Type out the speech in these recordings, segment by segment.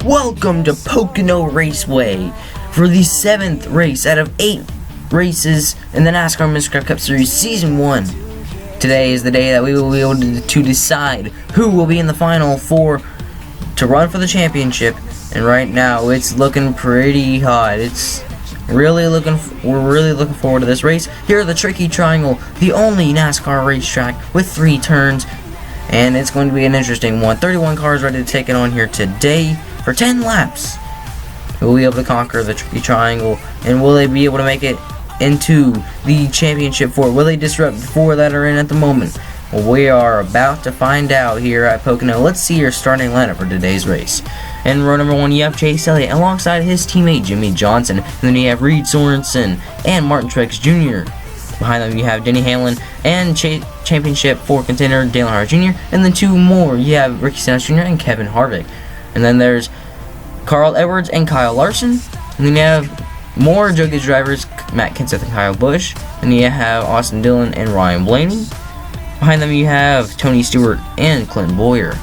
Welcome to Pocono Raceway for the 7th race out of 8 races in the NASCAR Mr. Cup Series Season 1. Today is the day that we will be able to decide who will be in the final four to run for the championship. And right now, it's looking pretty hot. We're really looking forward to this race. Here at the Tricky Triangle, the only NASCAR racetrack with 3 turns. And it's going to be an interesting one. 31 cars ready to take it on here today for 10 laps. Will we be able to conquer the Tricky Triangle? And will they be able to make it into the championship 4? Will they disrupt the 4 that are in at the moment? Well, we are about to find out here at Pocono. Let's see your starting lineup for today's race. In row number 1, you have Chase Elliott alongside his teammate Jimmie Johnson. And then you have Reed Sorensen and Martin Truex Jr. Behind them, you have Denny Hamlin and Championship 4 contender Dale Earnhardt Jr. And then 2 more, you have Ricky Stenhouse Jr. and Kevin Harvick. And then there's Carl Edwards and Kyle Larson. And then you have more Joe Gibbs drivers, Matt Kenseth and Kyle Busch. And you have Austin Dillon and Ryan Blaney. Behind them, you have Tony Stewart and Clint Bowyer.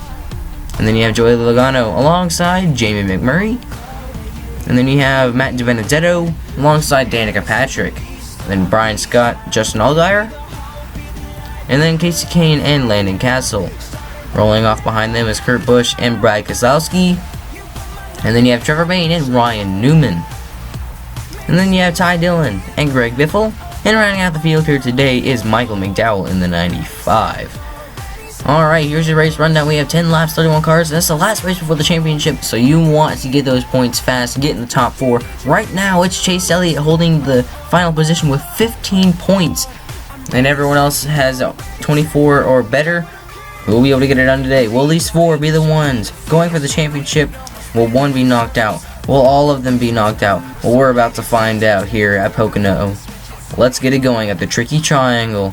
And then you have Joey Logano alongside Jamie McMurray. And then you have Matt DiBenedetto alongside Danica Patrick. Then Brian Scott, Justin Allgaier. And then Casey Kane and Landon Castle. Rolling off behind them is Kurt Busch and Brad Keselowski. And then you have Trevor Bayne and Ryan Newman. And then you have Ty Dillon and Greg Biffle. And rounding out the field here today is Michael McDowell in the 95. Alright, here's your race rundown. We have 10 laps, 31 cars. That's the last race before the championship, so you want to get those points fast, get in the top 4. Right now, it's Chase Elliott holding the final position with 15 points. And everyone else has 24 or better. We'll be able to get it done today. Will these 4 be the ones going for the championship? Will one be knocked out? Will all of them be knocked out? Well, we're about to find out here at Pocono. Let's get it going at the Tricky Triangle.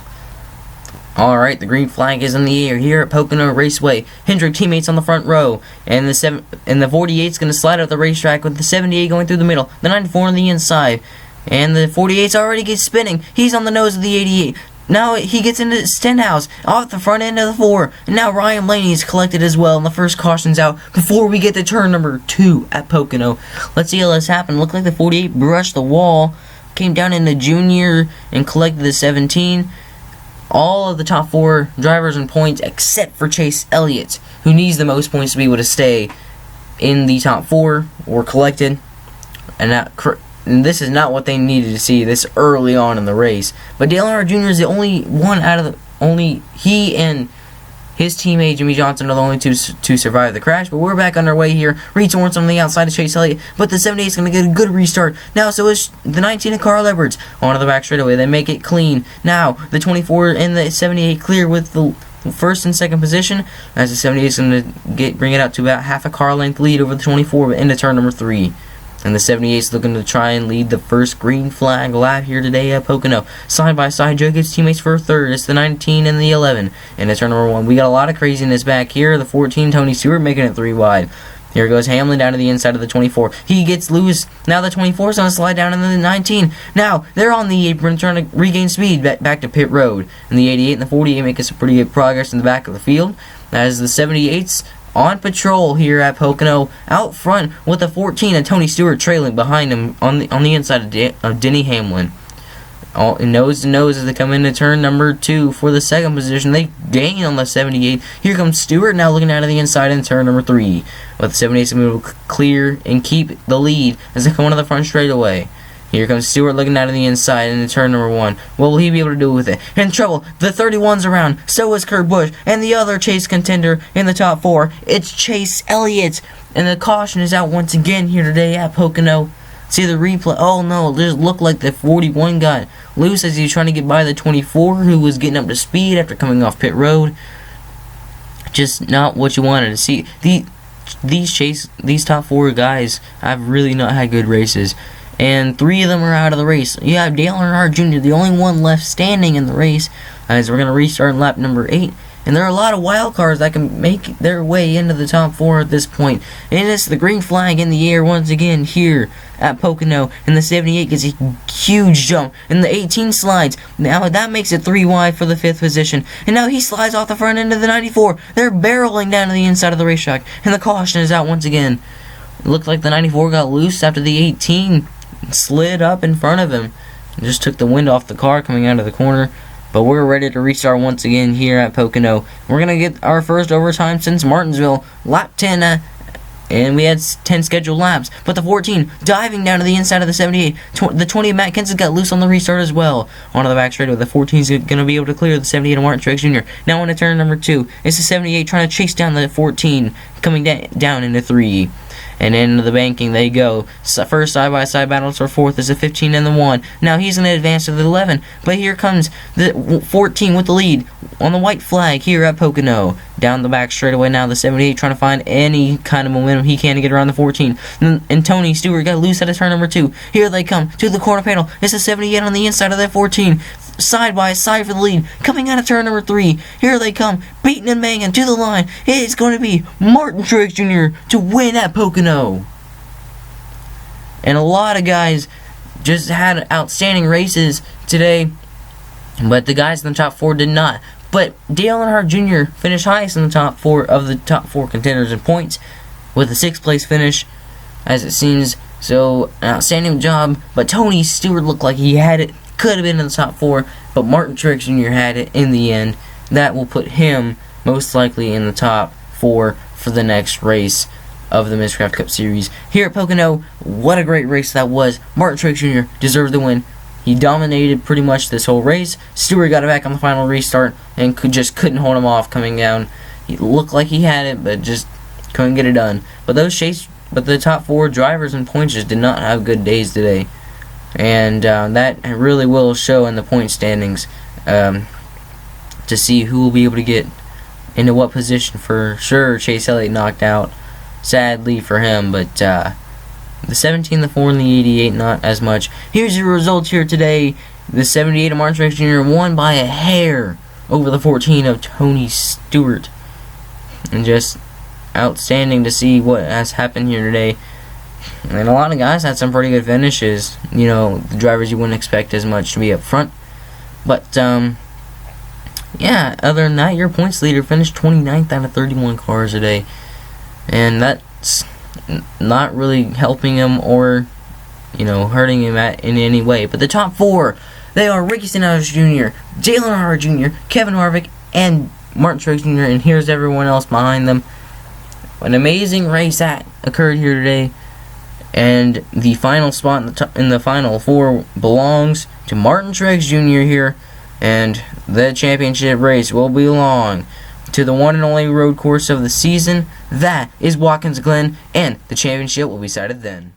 Alright, the green flag is in the air here at Pocono Raceway. Hendrick teammates on the front row. And the 48 is going to slide out the racetrack with the 78 going through the middle. The 94 on the inside. And the 48's already gets spinning. He's on the nose of the 88. Now he gets into Stenhouse off the front end of the 4. And now Ryan Blaney is collected as well. And the first caution's out before we get to turn number 2 at Pocono. Let's see how this happened. Looked like the 48 brushed the wall. Came down into junior and collected the 17. All of the top 4 drivers in points except for Chase Elliott, who needs the most points to be able to stay in the top 4, were collected. And this is not what they needed to see this early on in the race. But Dale Earnhardt Jr. is the only one out of only he and his teammate Jimmie Johnson are the only 2 to survive the crash. But we're back underway here. Reed Sorensen on the outside of Chase Elliott, but the 78 is going to get a good restart. Now so is the 19 of Carl Edwards. Onto the back straightaway. They make it clean. Now the 24 and the 78 clear with the first and second position. As the 78 is going to bring it out to about half a car length lead over the 24 into turn number 3. And the 78 is looking to try and lead the first green flag lap here today at Pocono. Side by side, Joe Gibbs teammates for a third. It's the 19 and the 11. And it's turn number 1. We got a lot of craziness back here. The 14, Tony Stewart making it 3 wide. Here goes Hamlin down to the inside of the 24. He gets loose. Now the 24 is going to slide down into the 19. Now they're on the apron trying to regain speed back to pit road. And the 88 and the 48 making some pretty good progress in the back of the field. As the 78's on patrol here at Pocono, out front with the 14 and Tony Stewart trailing behind him on the inside of Denny Hamlin. All nose to nose as they come into turn number 2 for the second position. They gain on the 78. Here comes Stewart now looking out of the inside in turn number 3. With the 78 to clear and keep the lead as they come onto the front straightaway. Here comes Stewart looking out of the inside into turn number 1. What will he be able to do with it? In trouble. The 31's around. So is Kurt Busch. And the other chase contender in the top 4. It's Chase Elliott. And the caution is out once again here today at Pocono. See the replay. Oh no, it just looked like the 41 got loose as he was trying to get by the 24 who was getting up to speed after coming off pit road. Just not what you wanted to see. These top 4 guys have really not had good races. And 3 of them are out of the race. You have Dale Earnhardt Jr., the only one left standing in the race, as we're going to restart in lap number 8. And there are a lot of wild cards that can make their way into the top 4 at this point. And it's the green flag in the air once again here at Pocono. And the 78 gets a huge jump. And the 18 slides. Now that makes it 3 wide for the 5th position. And now he slides off the front end of the 94. They're barreling down to the inside of the racetrack. And the caution is out once again. It looked like the 94 got loose after the 18 slid up in front of him and just took the wind off the car coming out of the corner. But we're ready to restart once again here at Pocono. We're going to get our first overtime since Martinsville. Lap 10, and we had 10 scheduled laps. But the 14 diving down to the inside of the 78. The 20 of Matt Kenseth got loose on the restart as well. Onto the back straightaway. The 14 is going to be able to clear the 78 of Martin Truex Jr. Now on to turn number 2. It's the 78 trying to chase down the 14, coming down into 3. And into the banking they go. First side-by-side battles for 4th is the 15 and the 1. Now he's going to advance to the 11. But here comes the 14 with the lead on the white flag here at Pocono. Down the back straightaway now the 78 trying to find any kind of momentum he can to get around the 14. And Tony Stewart got loose at turn number 2. Here they come to the corner panel. It's the 78 on the inside of that 14. Side by side for the lead. Coming out of turn number 3. Here they come. Beating and banging to the line. It's going to be Martin Truex Jr. to win at Pocono. And a lot of guys just had outstanding races today. But the guys in the top 4 did not. But Dale Earnhardt Jr. finished highest in the top 4 of the top 4 contenders in points. With a 6th place finish. As it seems. So an outstanding job. But Tony Stewart looked like he had it. Could have been in the top 4, but Martin Truex Jr. had it in the end. That will put him most likely in the top 4 for the next race of the Mr. Cup Series. Here at Pocono, what a great race that was. Martin Truex Jr. deserved the win. He dominated pretty much this whole race. Stewart got it back on the final restart and just couldn't hold him off coming down. He looked like he had it, but just couldn't get it done. But the top 4 drivers and points just did not have good days today. And that really will show in the point standings to see who will be able to get into what position. For sure, Chase Elliott knocked out, sadly for him, but the 17, the 4, and the 88 not as much. Here's your results here today. The 78 of Martin Truex Jr. won by a hair over the 14 of Tony Stewart. And just outstanding to see what has happened here today. And a lot of guys had some pretty good finishes. You know, the drivers you wouldn't expect as much to be up front. But, yeah, other than that, your points leader finished 29th out of 31 cars today. And that's not really helping him or, you know, hurting him in any way. But the top 4, they are Ricky Stenhouse Jr., Dale Earnhardt Jr., Kevin Harvick, and Martin Truex Jr., and here's everyone else behind them. An amazing race that occurred here today. And the final spot in the final 4 belongs to Martin Truex Jr. here. And the championship race will belong to the one and only road course of the season. That is Watkins Glen. And the championship will be decided then.